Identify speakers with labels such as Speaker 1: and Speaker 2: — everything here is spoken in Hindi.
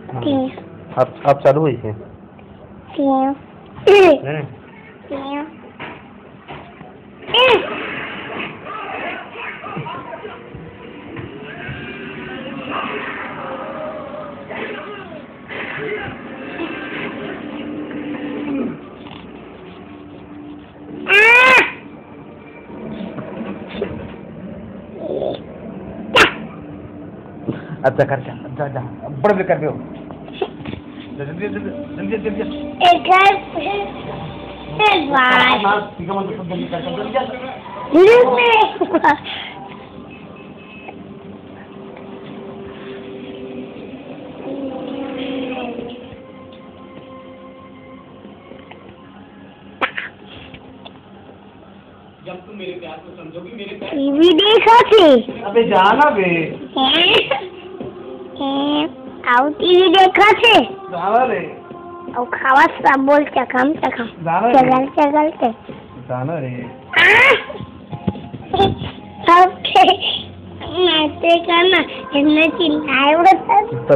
Speaker 1: आप चालू हुई है अच्छा कर जा जा बड़े कर दो जल्दी जल्दी जल्दी जल्दी
Speaker 2: एक बार
Speaker 1: ठीक है मतलब जल्दी कर जल्दी जब तुम मेरे प्यार को समझोगी मेरे प्यार
Speaker 2: टीवी देखा थे
Speaker 1: अबे जाना बे
Speaker 2: आओ टीवी देखा थे
Speaker 1: जाना रे
Speaker 2: और खावा सब बोल चकम चकम चगल चगल के
Speaker 1: जाना रे
Speaker 2: ओके नाते करना इन्हें चिल्लाए उड़ता